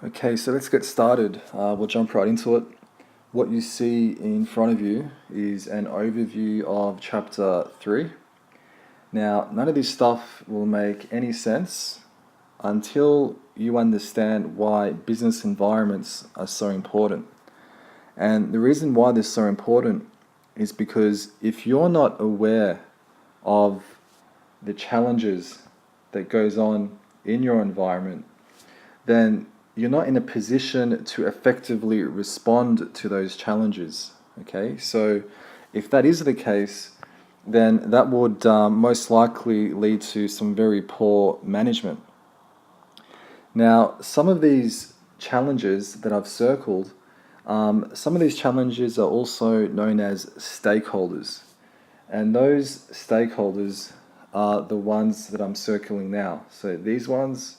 Okay, so let's get started. We'll jump right into it. What you see in front of you is an overview of chapter 3. Now, none of this stuff will make any sense until you understand why business environments are so important. And the reason why they're so important is because if you're not aware of the challenges that goes on in your environment, then you're not in a position to effectively respond to those challenges. Okay, so if that is the case, then that would most likely lead to some very poor management. Now, some of these challenges that I've circled, some of these challenges are also known as stakeholders. And those stakeholders are the ones that I'm circling now. So these ones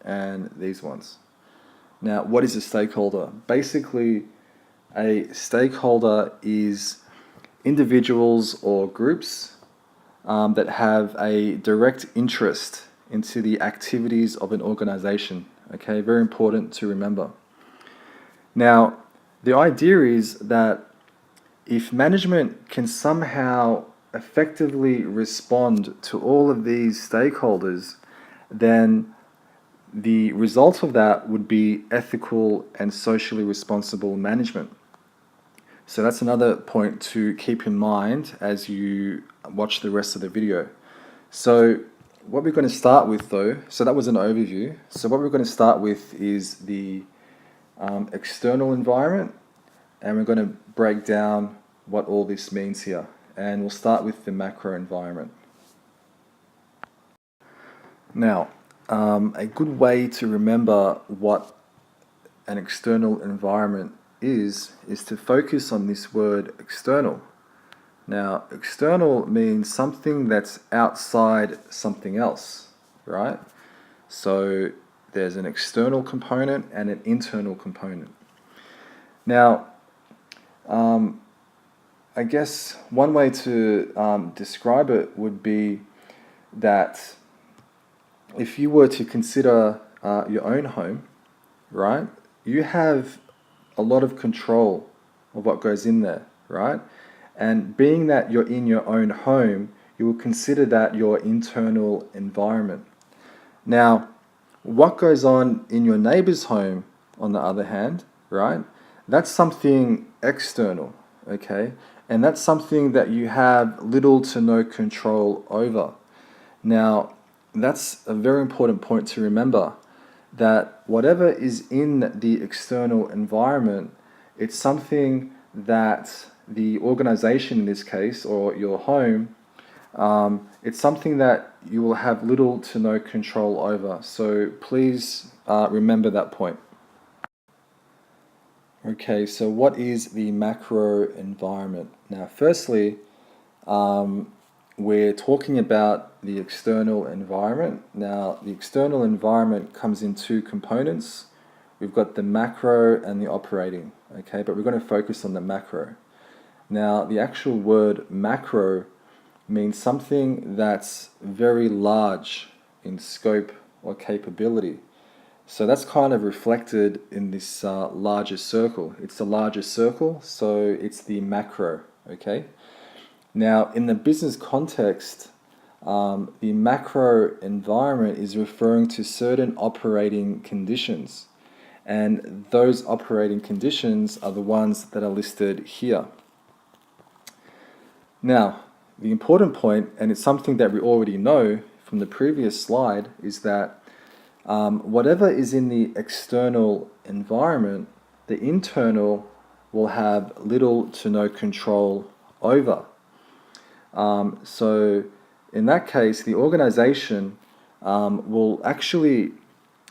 and these ones. Now, what is a stakeholder? Basically, a stakeholder is individuals or groups that have a direct interest into the activities of an organization. Okay, very important to remember. Now, the idea is that if management can somehow effectively respond to all of these stakeholders, then the result of that would be ethical and socially responsible management. So that's another point to keep in mind as you watch the rest of the video. So what we're going to start with though, so that was an overview. So what we're going to start with is the external environment, and we're going to break down what all this means here. And we'll start with the macro environment. Now, a good way to remember what an external environment is to focus on this word external. Now, external means something that's outside something else, right? So there's an external component and an internal component. Now, I guess one way to describe it would be that if you were to consider your own home, right, you have a lot of control of what goes in there, right? And being that you're in your own home, you will consider that your internal environment. Now, what goes on in your neighbor's home, on the other hand, right, that's something external, okay? And that's something that you have little to no control over. Now, that's a very important point to remember, that whatever is in the external environment, it's something that the organization in this case, or your home, it's something that you will have little to no control over. So please remember that point. Okay, so what is the macro environment? Now, firstly, we're talking about the external environment. Now, the external environment comes in two components. We've got the macro and the operating, okay? But we're going to focus on the macro. Now, the actual word macro means something that's very large in scope or capability. So that's kind of reflected in this larger circle. It's the larger circle, so it's the macro, okay? Now, in the business context, the macro environment is referring to certain operating conditions. And those operating conditions are the ones that are listed here. Now, the important point, and it's something that we already know from the previous slide, is that whatever is in the external environment, the internal will have little to no control over. So in that case, the organization will actually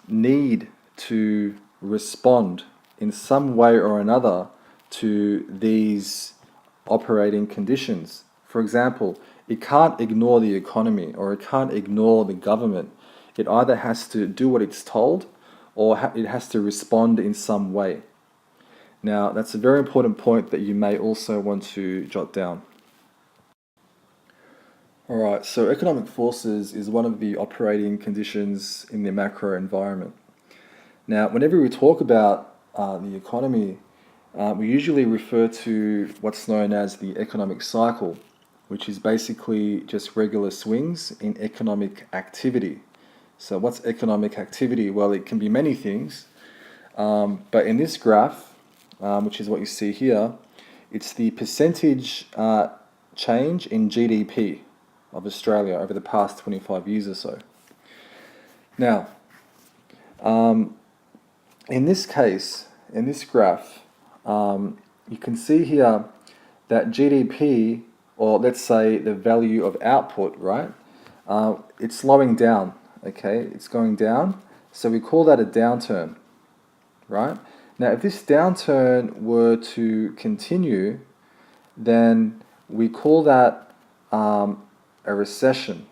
need to respond in some way or another to these operating conditions. For example, it can't ignore the economy, or it can't ignore the government. It either has to do what it's told, or it has to respond in some way. Now, that's a very important point that you may also want to jot down. Alright, so economic forces is one of the operating conditions in the macro environment. Now, whenever we talk about the economy, we usually refer to what's known as the economic cycle, which is basically just regular swings in economic activity. So, what's economic activity? Well, it can be many things, but in this graph, which is what you see here, it's the percentage change in GDP of Australia over the past 25 years or so. Now, in this case, in this graph, you can see here that GDP, or let's say the value of output, right? It's slowing down, okay? It's going down, so we call that a downturn, right? Now, if this downturn were to continue, then we call that a recession.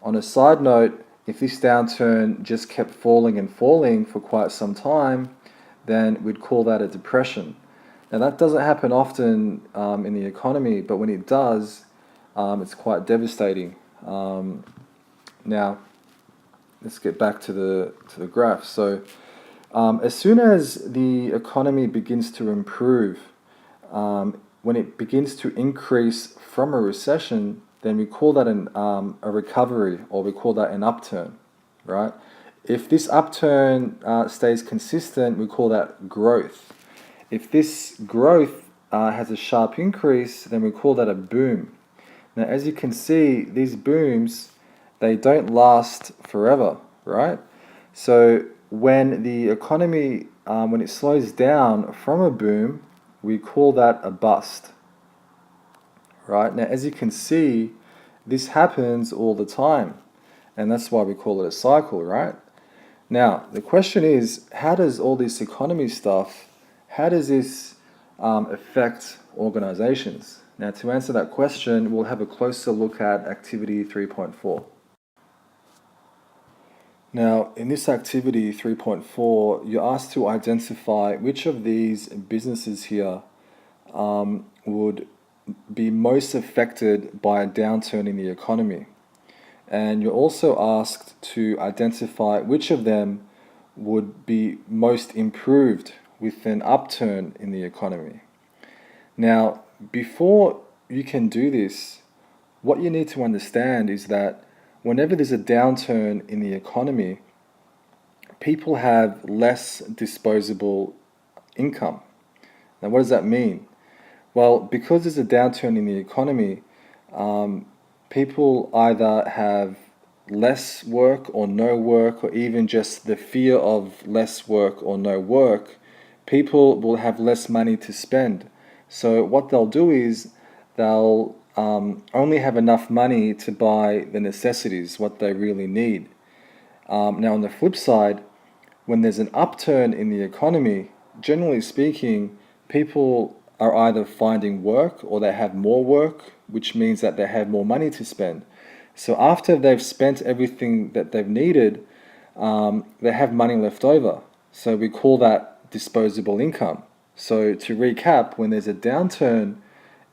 On a side note, if this downturn just kept falling and falling for quite some time, then we'd call that a depression. Now, that doesn't happen often in the economy, but when it does, it's quite devastating. Now, let's get back to the graph. So, as soon as the economy begins to improve, when it begins to increase from a recession, then we call that a recovery, or we call that an upturn, right? If this upturn stays consistent, we call that growth. If this growth has a sharp increase, then we call that a boom. Now, as you can see, these booms, they don't last forever, right? So when the economy, when it slows down from a boom, we call that a bust, right? Now, as you can see, this happens all the time, and that's why we call it a cycle, right? Now, the question is, how does all this economy stuff, how does this affect organizations? Now, to answer that question, we'll have a closer look at activity 3.4. Now, in this activity 3.4, you're asked to identify which of these businesses here would be most affected by a downturn in the economy. And you're also asked to identify which of them would be most improved with an upturn in the economy. Now, before you can do this, what you need to understand is that whenever there's a downturn in the economy, people have less disposable income. Now, what does that mean? Well, because there's a downturn in the economy, people either have less work or no work, or even just the fear of less work or no work. People will have less money to spend. So what they'll do is they'll only have enough money to buy the necessities, what they really need. Now, on the flip side, when there's an upturn in the economy, generally speaking, people are either finding work or they have more work, which means that they have more money to spend. So after they've spent everything that they've needed, they have money left over. So we call that disposable income. So to recap, when there's a downturn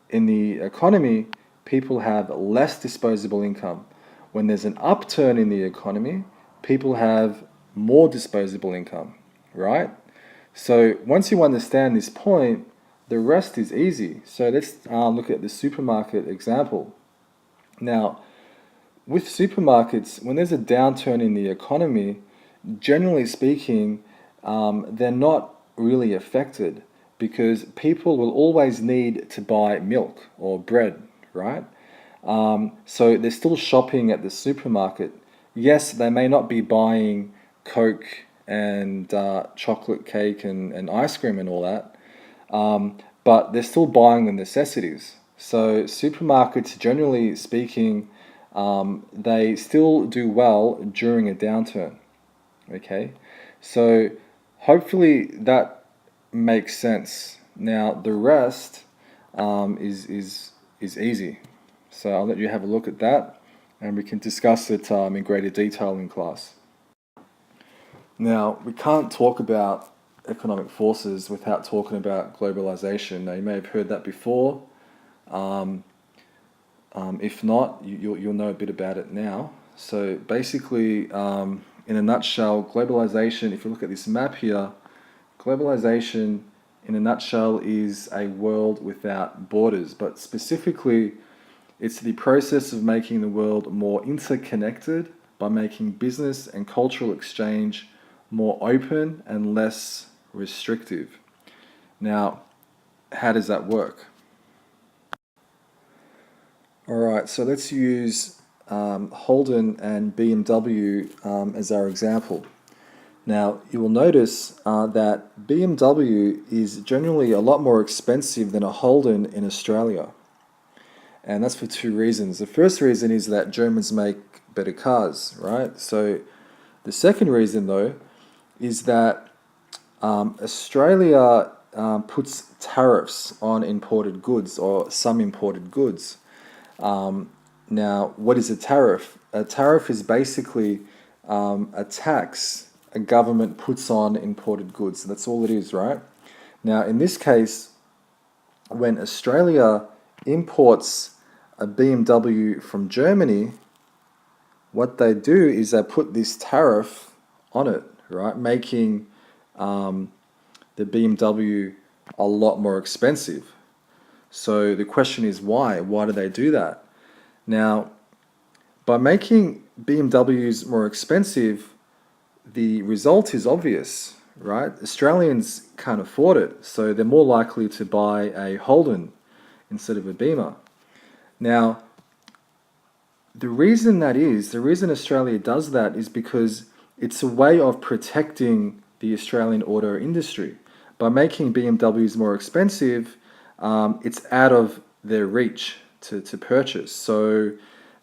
in the economy, people have less disposable income. When there's an upturn in the economy, people have more disposable income, right? So once you understand this point, the rest is easy. So let's look at the supermarket example. Now, with supermarkets, when there's a downturn in the economy, generally speaking, they're not really affected because people will always need to buy milk or bread, right? So they're still shopping at the supermarket. Yes, they may not be buying Coke and chocolate cake and ice cream and all that, but they're still buying the necessities. So supermarkets, generally speaking, they still do well during a downturn. Okay, so hopefully that makes sense. Now the rest is easy. So I'll let you have a look at that, and we can discuss it in greater detail in class. Now, we can't talk about economic forces without talking about globalization. Now, you may have heard that before. If not, you'll know a bit about it now. So basically, in a nutshell, globalization, if you look at this map here, globalization in a nutshell is a world without borders, but specifically, it's the process of making the world more interconnected by making business and cultural exchange more open and less restrictive. Now, how does that work? All right, so let's use Holden and BMW as our example. Now, you will notice that BMW is generally a lot more expensive than a Holden in Australia. And that's for two reasons. The first reason is that Germans make better cars, right? So the second reason, though, is that Australia puts tariffs on imported goods or some imported goods. Now, what is a tariff? A tariff is basically a tax a government puts on imported goods. That's all it is, right? Now, in this case, when Australia imports a BMW from Germany, what they do is they put this tariff on it, right? Making the BMW a lot more expensive. So the question is why? Why do they do that? Now, by making BMWs more expensive, the result is obvious, right? Australians can't afford it, so they're more likely to buy a Holden instead of a Beamer. Now, the reason Australia does that is because it's a way of protecting the Australian auto industry. By making BMWs more expensive, it's out of their reach to purchase. So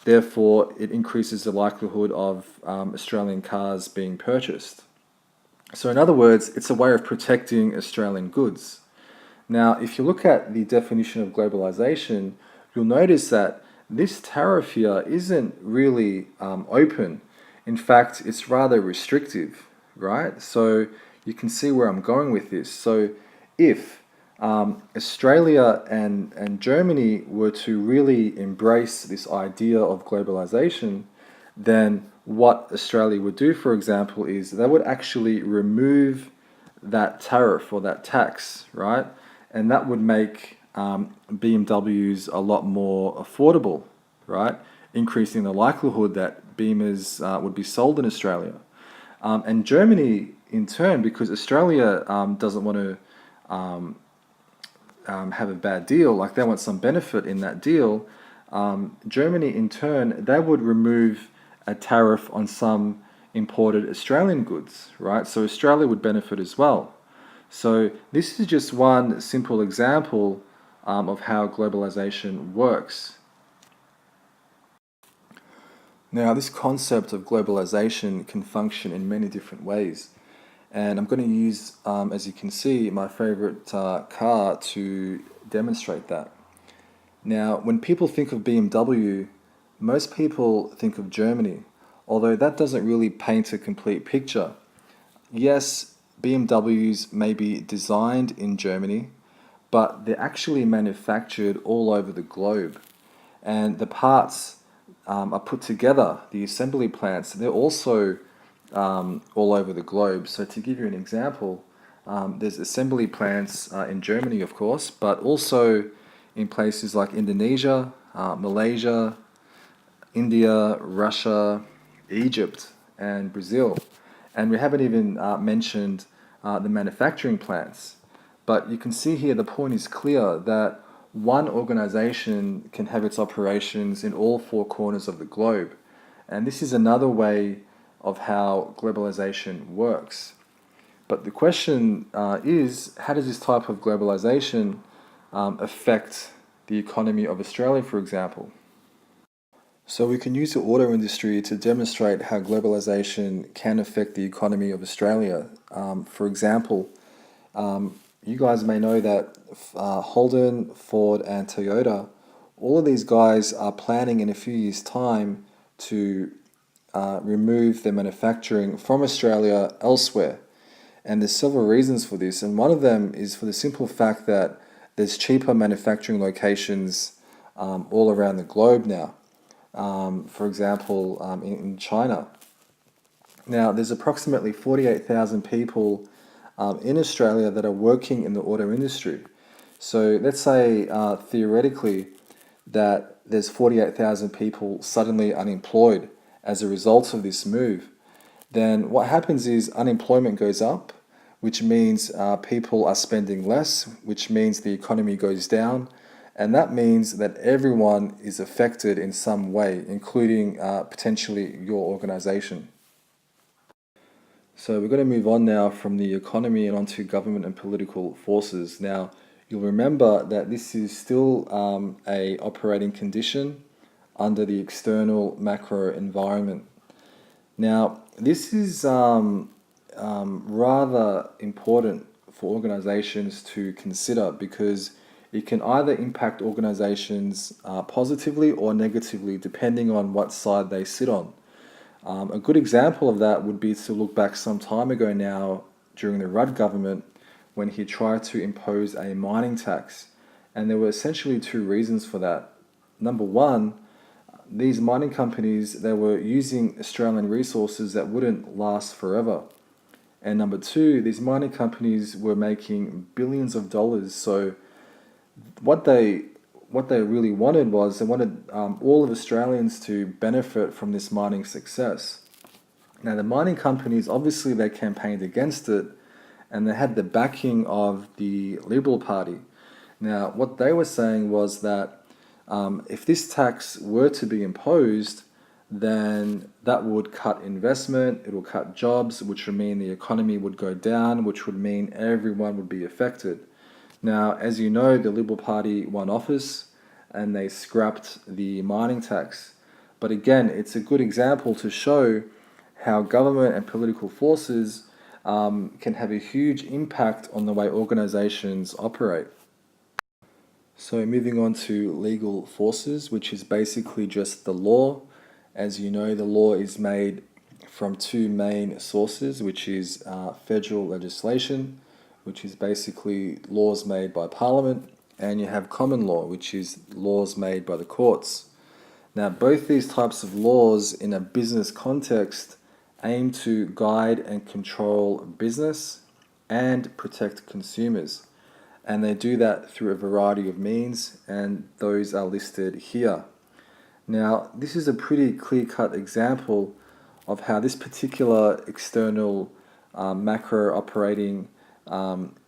therefore, it increases the likelihood of Australian cars being purchased. So in other words, it's a way of protecting Australian goods. Now, if you look at the definition of globalization, you'll notice that this tariff here isn't really open. In fact, it's rather restrictive, right? So you can see where I'm going with this. So if Australia and Germany were to really embrace this idea of globalization, then what Australia would do, for example, is they would actually remove that tariff or that tax, right? And that would make BMWs a lot more affordable, right? Increasing the likelihood that Beamers would be sold in Australia. And Germany, in turn, because Australia doesn't want to have a bad deal, like they want some benefit in that deal, Germany, in turn, they would remove a tariff on some imported Australian goods, right? So Australia would benefit as well. So this is just one simple example of how globalization works. Now, this concept of globalization can function in many different ways. And I'm going to use, as you can see, my favorite car to demonstrate that. Now, when people think of BMW, most people think of Germany, although that doesn't really paint a complete picture. Yes, BMWs may be designed in Germany, but they're actually manufactured all over the globe. And the parts are put together, the assembly plants, they're also all over the globe. So to give you an example, there's assembly plants in Germany, of course, but also in places like Indonesia, Malaysia, India, Russia, Egypt, and Brazil. And we haven't even mentioned the manufacturing plants. But you can see here the point is clear that one organization can have its operations in all four corners of the globe. And this is another way of how globalization works. But the question is, how does this type of globalization affect the economy of Australia, for example? So we can use the auto industry to demonstrate how globalization can affect the economy of Australia. For example, you guys may know that Holden, Ford, and Toyota, all of these guys are planning in a few years' time to remove their manufacturing from Australia elsewhere. And there's several reasons for this, and one of them is for the simple fact that there's cheaper manufacturing locations all around the globe now. For example, in China. Now, there's approximately 48,000 people in Australia that are working in the auto industry. So let's say theoretically that there's 48,000 people suddenly unemployed as a result of this move. Then what happens is unemployment goes up, which means people are spending less, which means the economy goes down, and that means that everyone is affected in some way, including potentially your organization. So we're going to move on now from the economy and onto government and political forces. Now, you'll remember that this is still a operating condition under the external macro environment. Now, this is rather important for organizations to consider because it can either impact organizations positively or negatively depending on what side they sit on. A good example of that would be to look back some time ago now during the Rudd government when he tried to impose a mining tax. And there were essentially two reasons for that. Number one, these mining companies, they were using Australian resources that wouldn't last forever. And number two, these mining companies were making billions of dollars. So what they really wanted was they wanted all of Australians to benefit from this mining success. Now the mining companies, obviously they campaigned against it and they had the backing of the Liberal Party. Now what they were saying was that if this tax were to be imposed, then that would cut investment, it will cut jobs, which would mean the economy would go down, which would mean everyone would be affected. Now, as you know, the Liberal Party won office and they scrapped the mining tax. But again, it's a good example to show how government and political forces can have a huge impact on the way organizations operate. So moving on to legal forces, which is basically just the law. As you know, the law is made from two main sources, which is federal legislation, which is basically laws made by Parliament, and you have common law, which is laws made by the courts. Now, both these types of laws in a business context aim to guide and control business and protect consumers. And they do that through a variety of means, and those are listed here. Now, this is a pretty clear-cut example of how this particular external macro operating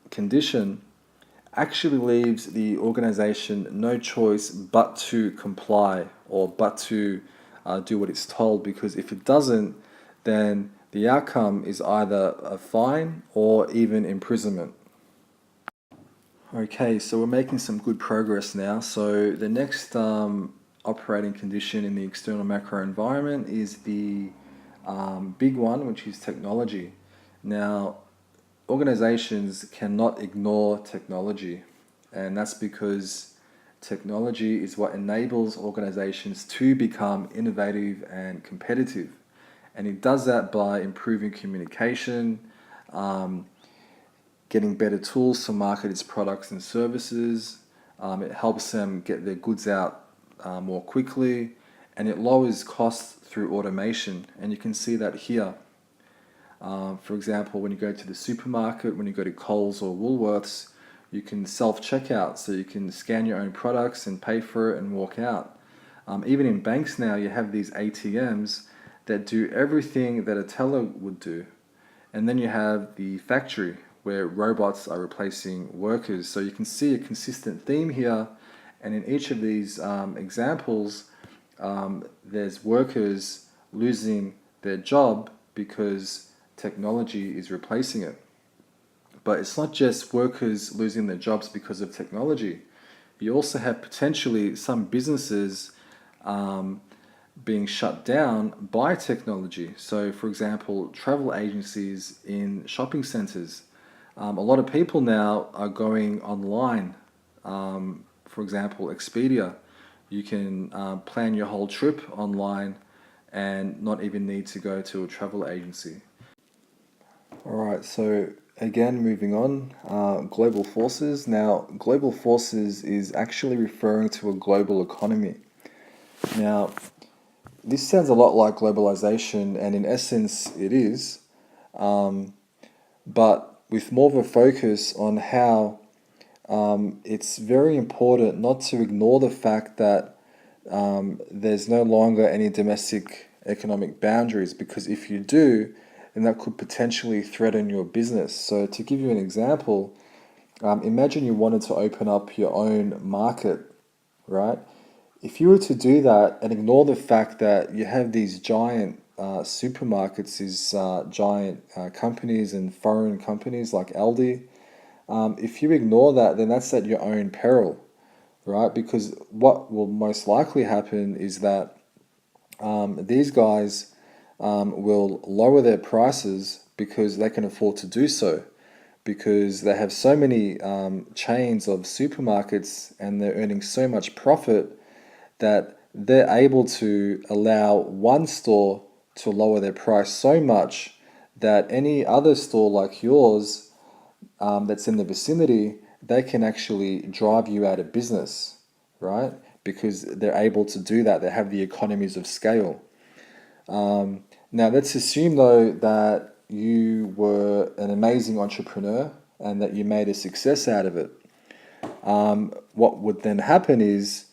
condition actually leaves the organization no choice but to comply or but to do what it's told, because if it doesn't, then the outcome is either a fine or even imprisonment. Okay, so we're making some good progress now. So the next operating condition in the external macro environment is the big one, which is technology. Now, organizations cannot ignore technology, and that's because technology is what enables organizations to become innovative and competitive. And it does that by improving communication, getting better tools to market its products and services. It helps them get their goods out more quickly, and it lowers costs through automation. And you can see that here. For example, when you go to the supermarket, when you go to Coles or Woolworths, you can self-checkout, so you can scan your own products and pay for it and walk out. Even in banks now, you have these ATMs that do everything that a teller would do. And then you have the factory where robots are replacing workers. So you can see a consistent theme here. And in each of these examples, there's workers losing their job because technology is replacing it. But it's not just workers losing their jobs because of technology. You also have potentially some businesses being shut down by technology. So, for example, travel agencies in shopping centers. A lot of people now are going online. For example, Expedia. You can plan your whole trip online and not even need to go to a travel agency. Alright, so again, moving on, global forces. Now, global forces is actually referring to a global economy. Now, this sounds a lot like globalization, and in essence, it is, but with more of a focus on how it's very important not to ignore the fact that there's no longer any domestic economic boundaries, because if you do, then that could potentially threaten your business. So, to give you an example, imagine you wanted to open up your own market, right? If you were to do that and ignore the fact that you have these giant supermarkets, these giant companies and foreign companies like Aldi, if you ignore that, then that's at your own peril, right? Because what will most likely happen is that these guys will lower their prices because they can afford to do so, because they have so many chains of supermarkets and they're earning so much profit that they're able to allow one store to lower their price so much that any other store like yours that's in the vicinity, they can actually drive you out of business, right? Because they're able to do that. They have the economies of scale. Now, let's assume though that you were an amazing entrepreneur and that you made a success out of it. What would then happen is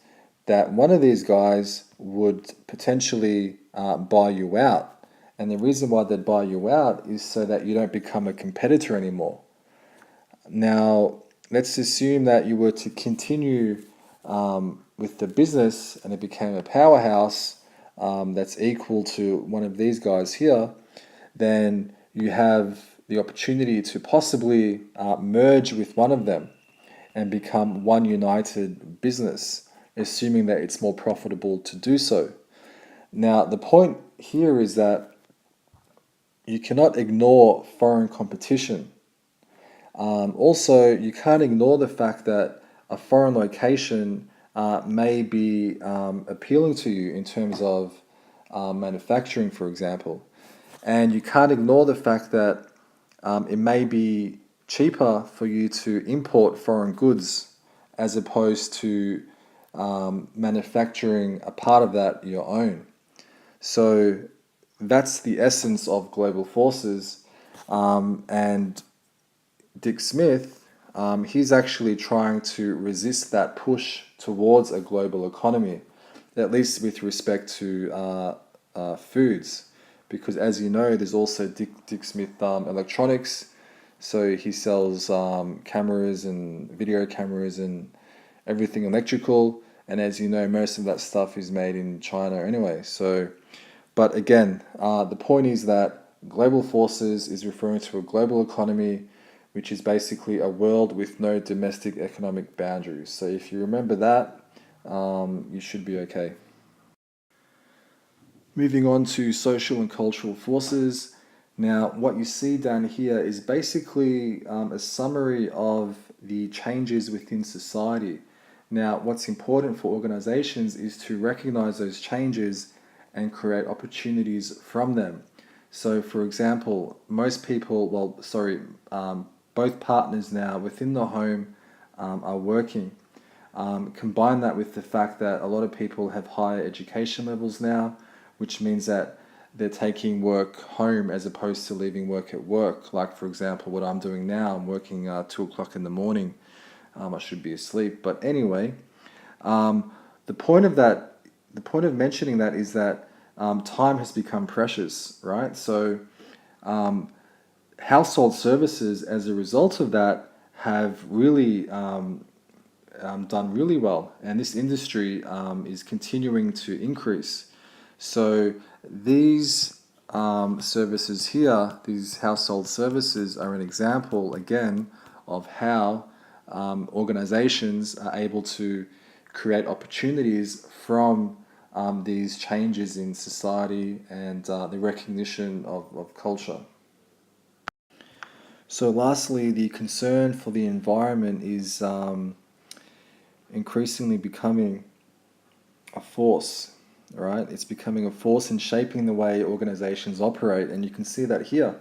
that one of these guys would potentially buy you out. And the reason why they'd buy you out is so that you don't become a competitor anymore. Now, let's assume that you were to continue with the business and it became a powerhouse that's equal to one of these guys here, then you have the opportunity to possibly merge with one of them and become one united business, assuming that it's more profitable to do so. Now, the point here is that you cannot ignore foreign competition. Also, you can't ignore the fact that a foreign location may be appealing to you in terms of manufacturing, for example. And you can't ignore the fact that it may be cheaper for you to import foreign goods as opposed to manufacturing a part of that your own. So that's the essence of global forces. And Dick Smith, he's actually trying to resist that push towards a global economy, at least with respect to foods. Because as you know, there's also Dick Smith Electronics. So he sells cameras and video cameras and everything electrical. And as you know, most of that stuff is made in China anyway. So, but again, the point is that global forces is referring to a global economy, which is basically a world with no domestic economic boundaries. So if you remember that, you should be okay. Moving on to social and cultural forces. Now, what you see down here is basically a summary of the changes within society. Now, what's important for organizations is to recognize those changes and create opportunities from them. So, for example, both partners now within the home are working. Combine that with the fact that a lot of people have higher education levels now, which means that they're taking work home as opposed to leaving work at work. Like, for example, what I'm doing now, I'm working 2 o'clock in the morning. I should be asleep. But anyway, the point of that, the point of mentioning that is that time has become precious, right? So household services, as a result of that, have really done really well, and this industry is continuing to increase. So these services here, these household services, are an example again of how organizations are able to create opportunities from these changes in society and the recognition of culture. So lastly, the concern for the environment is increasingly becoming a force, right? It's becoming a force in shaping the way organizations operate, and you can see that here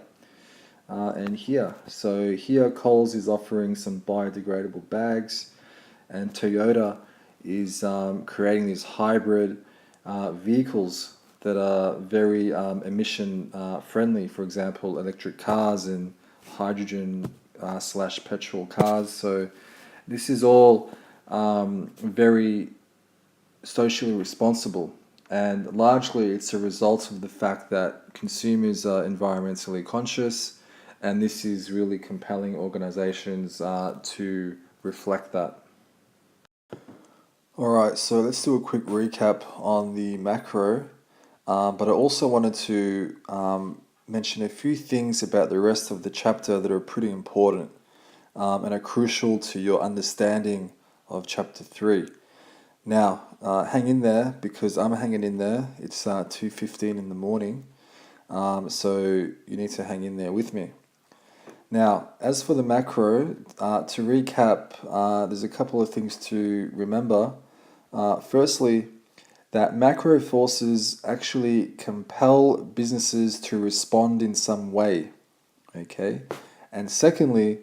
and here. So here, Coles is offering some biodegradable bags, and Toyota is creating these hybrid vehicles that are very emission friendly, for example, electric cars and hydrogen slash petrol cars. So this is all very socially responsible, and largely it's a result of the fact that consumers are environmentally conscious, and this is really compelling organizations to reflect that. Alright, so let's do a quick recap on the macro, but I also wanted to mention a few things about the rest of the chapter that are pretty important and are crucial to your understanding of chapter 3. Now, hang in there because I'm hanging in there. It's 2:15 in the morning, so you need to hang in there with me. Now, as for the macro, to recap, there's a couple of things to remember. Firstly, that macro forces actually compel businesses to respond in some way, okay? And secondly,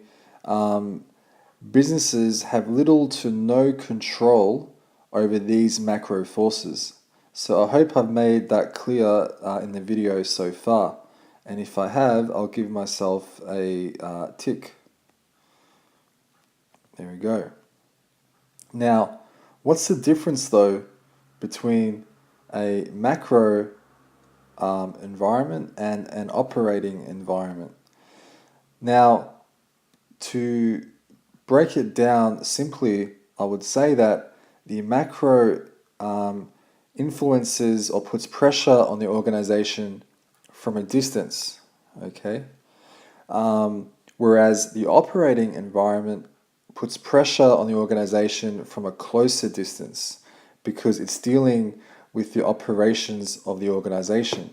businesses have little to no control over these macro forces. So I hope I've made that clear in the video so far. And if I have, I'll give myself a tick. There we go. Now, what's the difference though between a macro environment and an operating environment? Now, to break it down simply, I would say that the macro influences or puts pressure on the organization from a distance, okay? Whereas the operating environment puts pressure on the organization from a closer distance because it's dealing with the operations of the organization,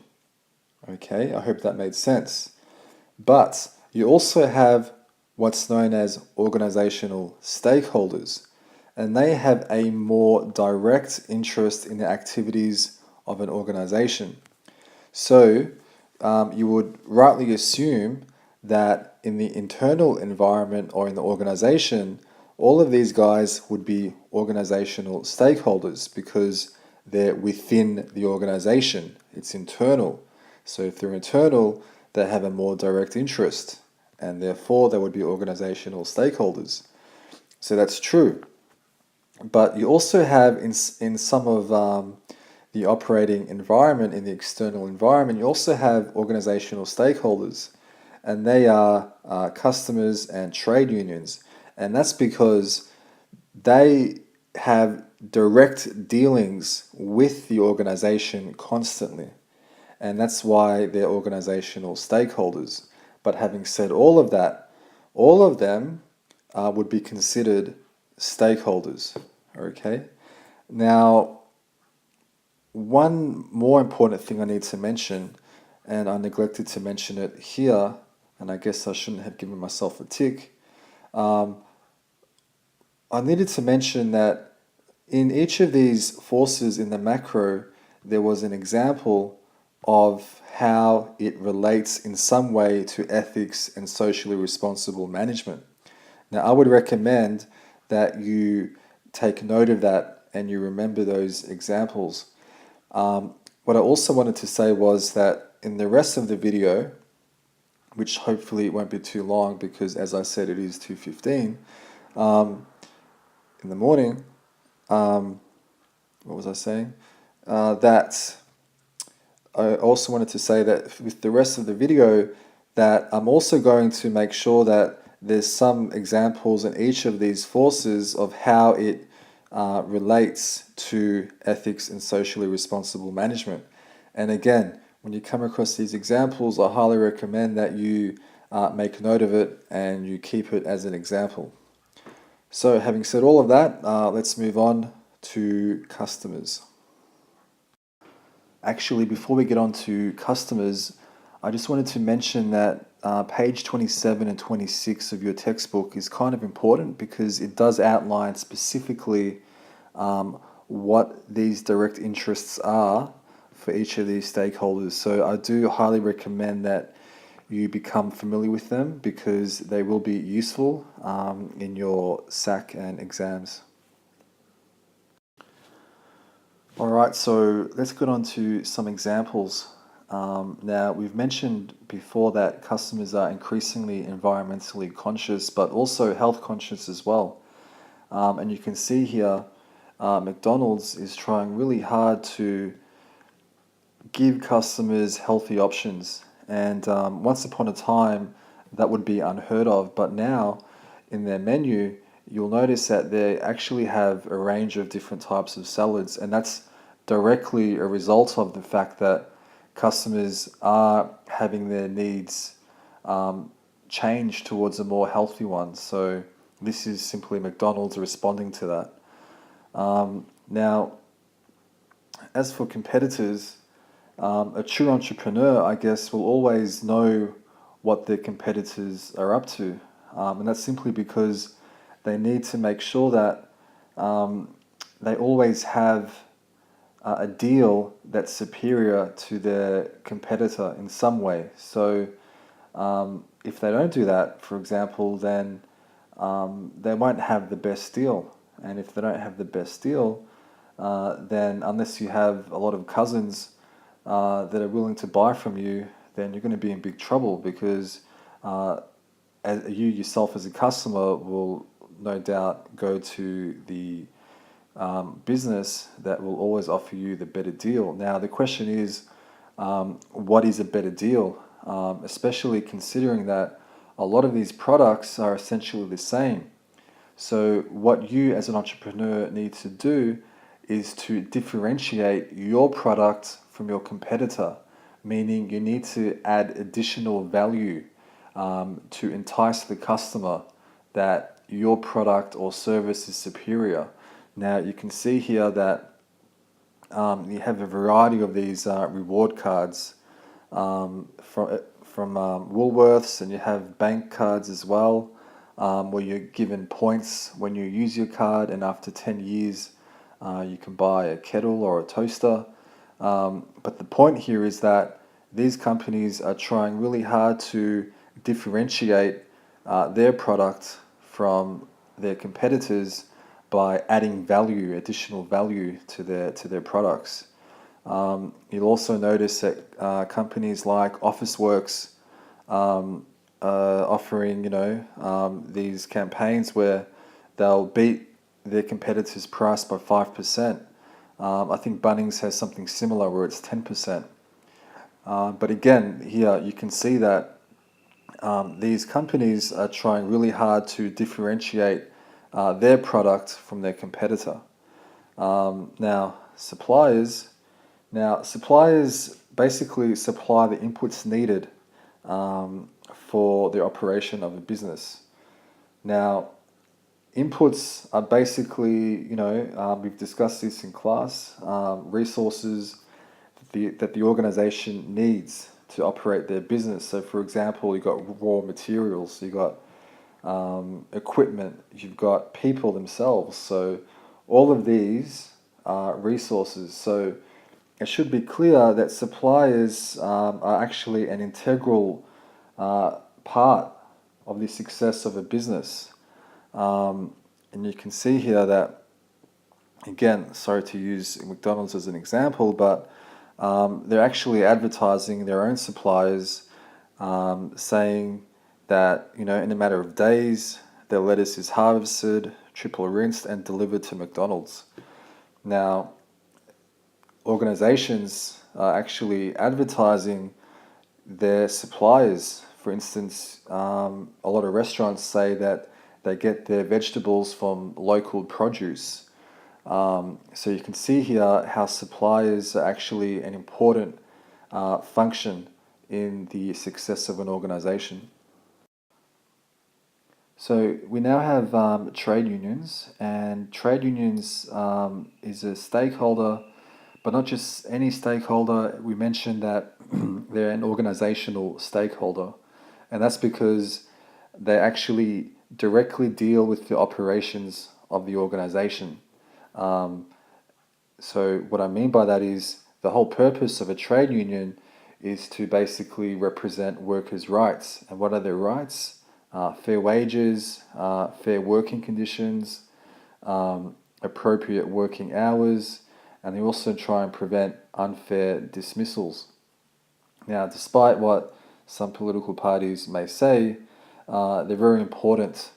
okay? I hope that made sense. But you also have what's known as organizational stakeholders, and they have a more direct interest in the activities of an organization. So you would rightly assume that in the internal environment or in the organization, all of these guys would be organizational stakeholders because they're within the organization. It's internal. So if they're internal, they have a more direct interest, and therefore they would be organizational stakeholders. So that's true. But you also have in some of the operating environment, in the external environment, you also have organizational stakeholders, and they are customers and trade unions. And that's because they have direct dealings with the organization constantly. And that's why they're organizational stakeholders. But having said all of that, all of them would be considered stakeholders, okay? Now, one more important thing I need to mention, and I neglected to mention it here, and I guess I shouldn't have given myself a tick. I needed to mention that in each of these forces in the macro, there was an example of how it relates in some way to ethics and socially responsible management. Now, I would recommend that you take note of that and you remember those examples. What I also wanted to say was that in the rest of the video, which hopefully won't be too long because, as I said, it is 2:15 in the morning. What was I saying? That I also wanted to say that with the rest of the video, that I'm also going to make sure that there's some examples in each of these forces of how it relates to ethics and socially responsible management. And again, when you come across these examples, I highly recommend that you make note of it and you keep it as an example. So having said all of that, let's move on to customers. Actually, before we get on to customers, I just wanted to mention that page 27 and 26 of your textbook is kind of important because it does outline specifically what these direct interests are for each of these stakeholders. So I do highly recommend that you become familiar with them because they will be useful in your SAC and exams. All right, so let's get on to some examples. Now, we've mentioned before that customers are increasingly environmentally conscious, but also health conscious as well. And you can see here, McDonald's is trying really hard to give customers healthy options. And once upon a time, that would be unheard of. But now, in their menu, you'll notice that they actually have a range of different types of salads. And that's directly a result of the fact that customers are having their needs change towards a more healthy one. So, this is simply McDonald's responding to that. Now, as for competitors, a true entrepreneur, I guess, will always know what their competitors are up to. And that's simply because they need to make sure that they always have a deal that's superior to their competitor in some way. So if they don't do that, for example, then they won't have the best deal. And if they don't have the best deal, then unless you have a lot of cousins that are willing to buy from you, then you're going to be in big trouble because as you yourself as a customer will no doubt go to the business that will always offer you the better deal. Now, the question is, what is a better deal? Especially considering that a lot of these products are essentially the same. So, what you as an entrepreneur need to do is to differentiate your product from your competitor, meaning you need to add additional value to entice the customer that your product or service is superior. Now, you can see here that you have a variety of these reward cards from Woolworths, and you have bank cards as well, where you're given points when you use your card, and after 10 years, you can buy a kettle or a toaster. But the point here is that these companies are trying really hard to differentiate their product from their competitors by adding value, additional value to their products. You'll also notice that companies like Officeworks offering, these campaigns where they'll beat their competitors' price by 5%. I think Bunnings has something similar where it's 10%. But again, here you can see that these companies are trying really hard to differentiate their product from their competitor. Now, suppliers basically supply the inputs needed for the operation of a business. Now, inputs are basically, we've discussed this in class, resources that the organization needs to operate their business. So, for example, you've got raw materials, you've got equipment, you've got people themselves. So, all of these are resources. So, it should be clear that suppliers are actually an integral part of the success of a business. And you can see here that, again, sorry to use McDonald's as an example, but they're actually advertising their own suppliers, saying that, in a matter of days, their lettuce is harvested, triple rinsed, and delivered to McDonald's. Now, organizations are actually advertising their suppliers. For instance, a lot of restaurants say that they get their vegetables from local produce. So you can see here how suppliers are actually an important function in the success of an organization. So we now have trade unions, and trade unions is a stakeholder, but not just any stakeholder. We mentioned that they're an organizational stakeholder, and that's because they actually directly deal with the operations of the organization. So what I mean by that is the whole purpose of a trade union is to basically represent workers' rights. And what are their rights? Fair wages, fair working conditions, appropriate working hours, and they also try and prevent unfair dismissals. Now, despite what some political parties may say, they're very important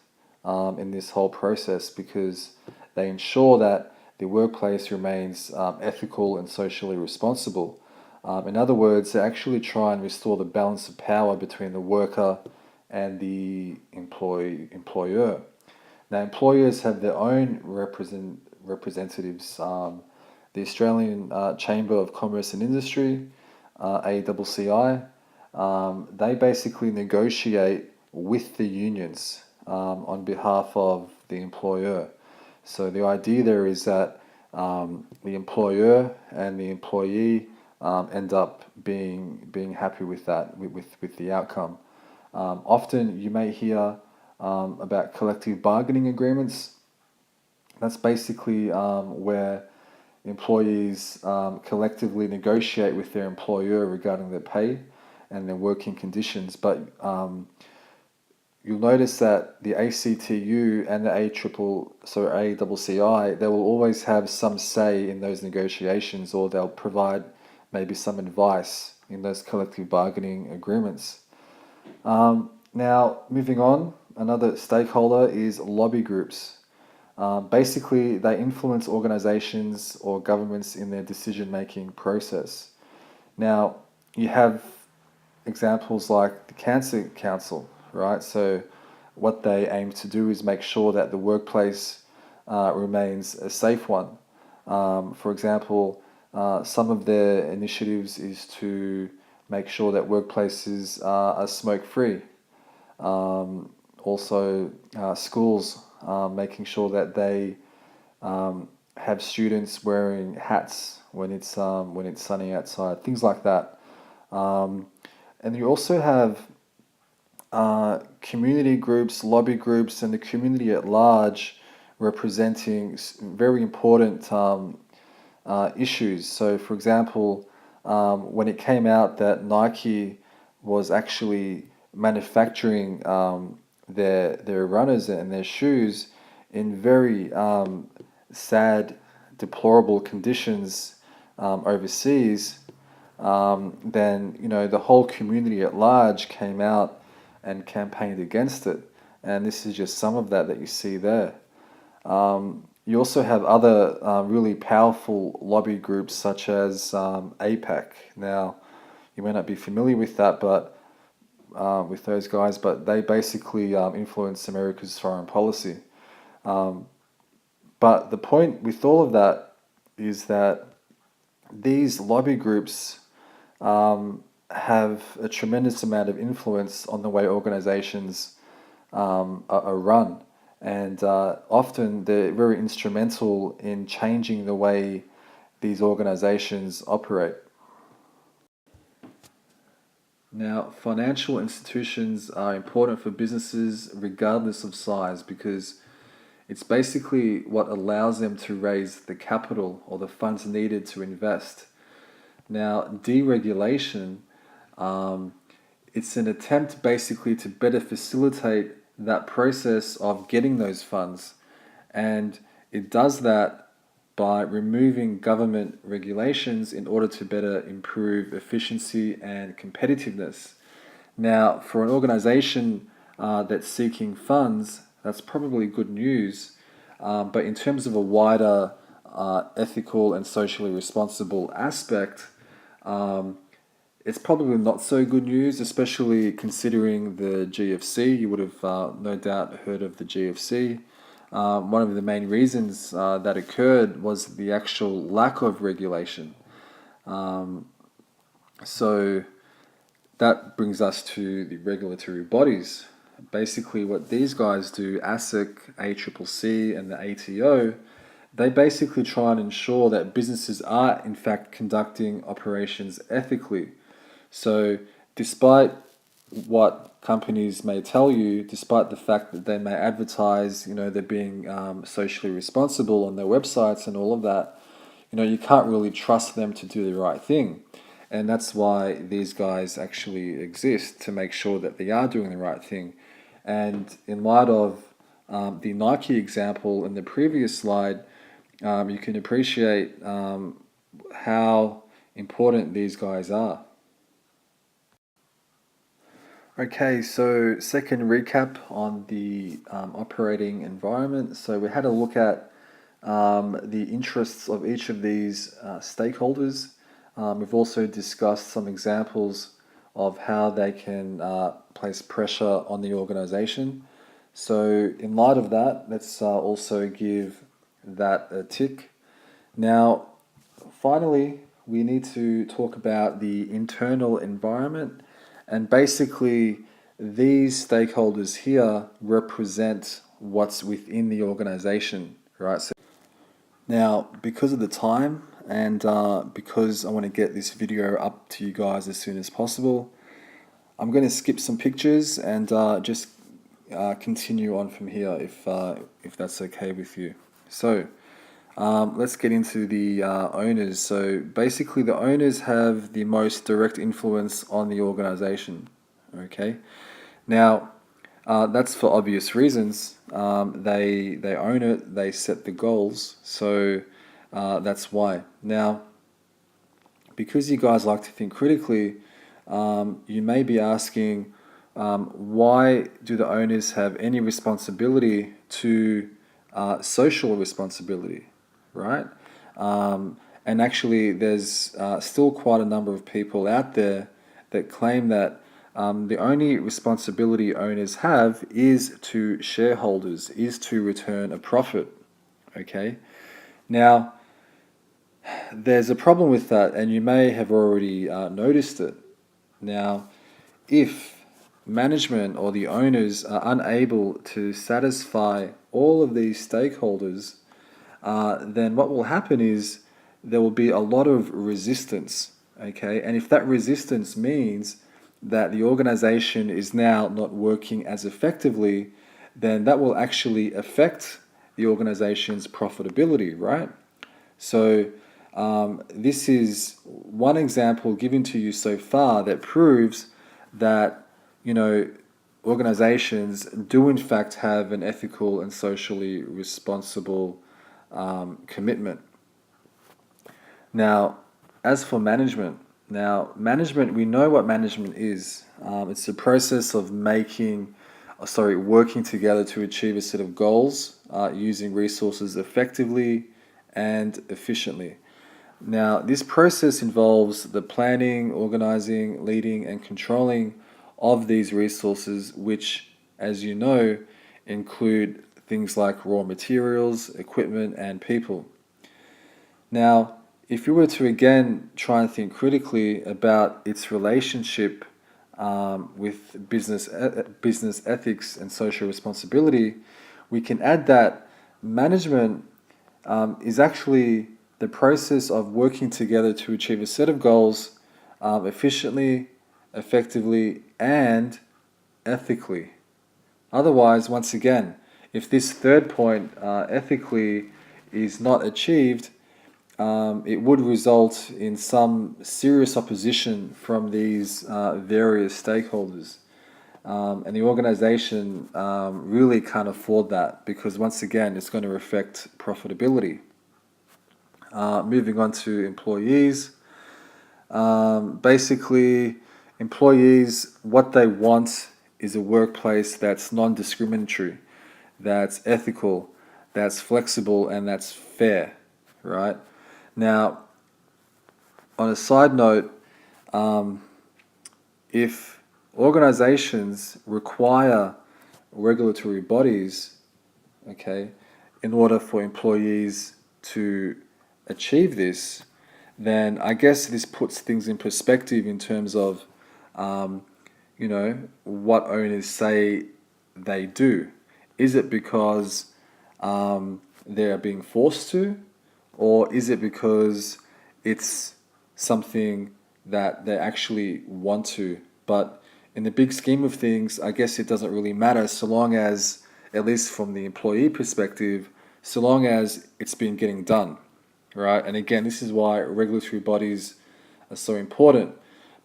in this whole process because they ensure that the workplace remains ethical and socially responsible. In other words, they actually try and restore the balance of power between the worker and the employer. Now, employers have their own representatives. The Australian Chamber of Commerce and Industry, ACCI, they basically negotiate with the unions on behalf of the employer. So the idea there is that the employer and the employee end up being happy with that, with the outcome. Often you may hear about collective bargaining agreements. That's basically where employees collectively negotiate with their employer regarding their pay and their working conditions. But you'll notice that the ACTU and the ACCI, they will always have some say in those negotiations, or they'll provide maybe some advice in those collective bargaining agreements. Now, moving on, another stakeholder is lobby groups. Basically, they influence organizations or governments in their decision-making process. Now, you have examples like the Cancer Council, right? So what they aim to do is make sure that the workplace remains a safe one. For example, some of their initiatives is to make sure that workplaces are smoke-free. Also, schools, making sure that they have students wearing hats when it's sunny outside, things like that. And you also have community groups, lobby groups, and the community at large representing very important issues. So, for example, when it came out that Nike was actually manufacturing their runners and their shoes in very sad, deplorable conditions overseas, then the whole community at large came out and campaigned against it. And this is just some of that you see there. You also have other really powerful lobby groups such as APAC. Now, you may not be familiar with that, but with those guys, but they basically influence America's foreign policy. But the point with all of that is that these lobby groups have a tremendous amount of influence on the way organizations are run. And often they're very instrumental in changing the way these organizations operate. Now, financial institutions are important for businesses regardless of size because it's basically what allows them to raise the capital or the funds needed to invest. Now, deregulation, it's an attempt basically to better facilitate that process of getting those funds. And it does that by removing government regulations in order to better improve efficiency and competitiveness. Now, for an organization that's seeking funds, that's probably good news. But in terms of a wider ethical and socially responsible aspect, it's probably not so good news, especially considering the GFC. You would have no doubt heard of the GFC. One of the main reasons that occurred was the actual lack of regulation. So that brings us to the regulatory bodies. Basically, what these guys do, ASIC, ACCC, and the ATO, they basically try and ensure that businesses are in fact conducting operations ethically. So despite what companies may tell you, despite the fact that they may advertise, they're being socially responsible on their websites and all of that, you can't really trust them to do the right thing. And that's why these guys actually exist, to make sure that they are doing the right thing. And in light of the Nike example in the previous slide, you can appreciate how important these guys are. Okay, so second recap on the operating environment. So we had a look at the interests of each of these stakeholders. We've also discussed some examples of how they can place pressure on the organization. So in light of that, let's also give that a tick. Now, finally, we need to talk about the internal environment. And basically, these stakeholders here represent what's within the organization, right? So now, because of the time and because I want to get this video up to you guys as soon as possible, I'm going to skip some pictures and just continue on from here if that's okay with you. So let's get into the owners. So basically, the owners have the most direct influence on the organization. Okay, now that's for obvious reasons. They own it. They set the goals. So that's why. Now, because you guys like to think critically, you may be asking, why do the owners have any responsibility to social responsibility, right? And actually, there's still quite a number of people out there that claim that the only responsibility owners have is to shareholders, is to return a profit. Okay? Now, there's a problem with that, and you may have already noticed it. Now, if management or the owners are unable to satisfy all of these stakeholders, then what will happen is there will be a lot of resistance, okay? And if that resistance means that the organization is now not working as effectively, then that will actually affect the organization's profitability, right? So this is one example given to you so far that proves that, organizations do in fact have an ethical and socially responsible commitment. Now, as for management, we know what management is. It's the process of working together to achieve a set of goals, using resources effectively and efficiently. Now, this process involves the planning, organizing, leading, and controlling of these resources, which, as you know, include things like raw materials, equipment, and people. Now, if you were to again try and think critically about its relationship with business ethics and social responsibility, we can add that management is actually the process of working together to achieve a set of goals efficiently, effectively, and ethically. Otherwise, once again, if this third point, ethically, is not achieved, it would result in some serious opposition from these various stakeholders. And the organization really can't afford that because, once again, it's going to affect profitability. Moving on to employees. Basically, employees, what they want is a workplace that's non-discriminatory, that's ethical, that's flexible, and that's fair, right? Now, on a side note, if organizations require regulatory bodies, okay, in order for employees to achieve this, then I guess this puts things in perspective in terms of, what owners say they do. Is it because they're being forced to, or is it because it's something that they actually want to? But in the big scheme of things, I guess it doesn't really matter so long as, at least from the employee perspective, so long as it's been getting done, right? And again, this is why regulatory bodies are so important,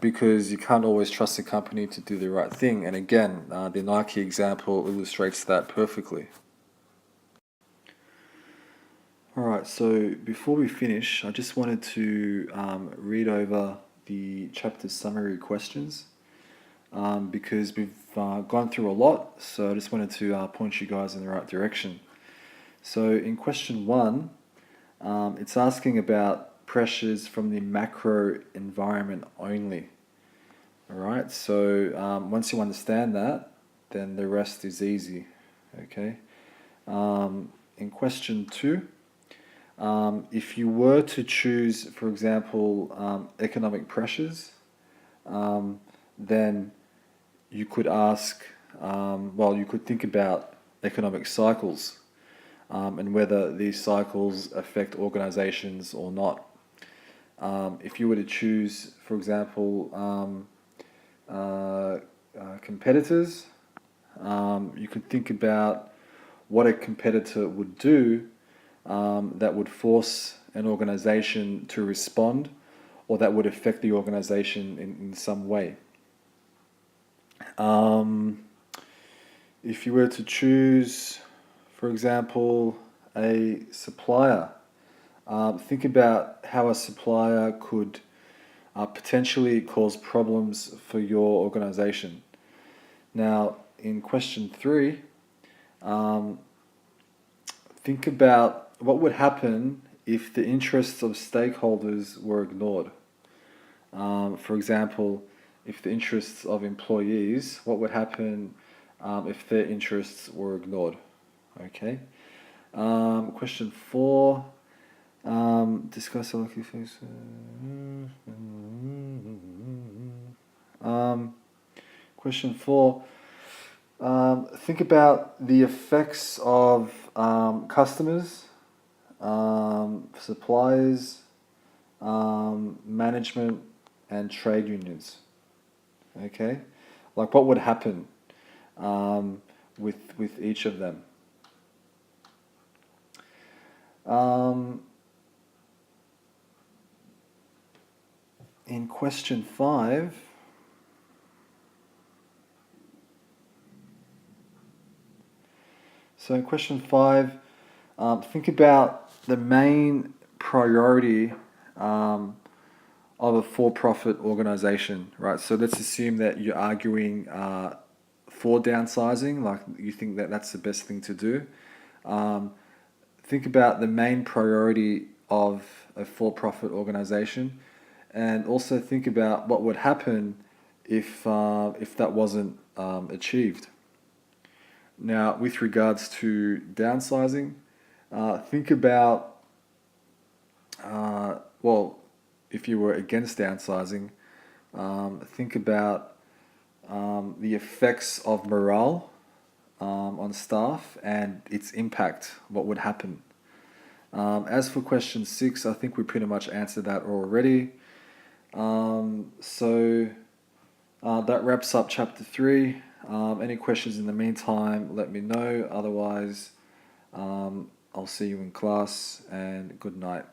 because you can't always trust a company to do the right thing. And again, the Nike example illustrates that perfectly. All right, so before we finish, I just wanted to read over the chapter summary questions because we've gone through a lot, so I just wanted to point you guys in the right direction. So in question one, it's asking about pressures from the macro environment only. All right, so once you understand that, then the rest is easy. Okay. In question two, if you were to choose, for example, economic pressures, then you could ask, you could think about economic cycles and whether these cycles affect organizations or not. If you were to choose, for example, competitors, you could think about what a competitor would do that would force an organization to respond or that would affect the organization in some way. If you were to choose, for example, a supplier, think about how a supplier could potentially cause problems for your organization. Now, in question three, think about what would happen if the interests of stakeholders were ignored. For example, if the interests of employees, what would happen if their interests were ignored? Okay. Question four, discuss likely things. Question four, think about the effects of customers, suppliers, management, and trade unions. Okay, like what would happen with each of them? In question five, so in question five, think about the main priority of a for-profit organization, right? So let's assume that you're arguing for downsizing, like you think that that's the best thing to do. Think about the main priority of a for-profit organization, and also think about what would happen if that wasn't achieved. Now, with regards to downsizing, think about if you were against downsizing, think about the effects of morale on staff and its impact, what would happen. As for question six, I think we pretty much answered that already. So that wraps up chapter three. Any questions in the meantime, let me know. Otherwise, I'll see you in class, and good night.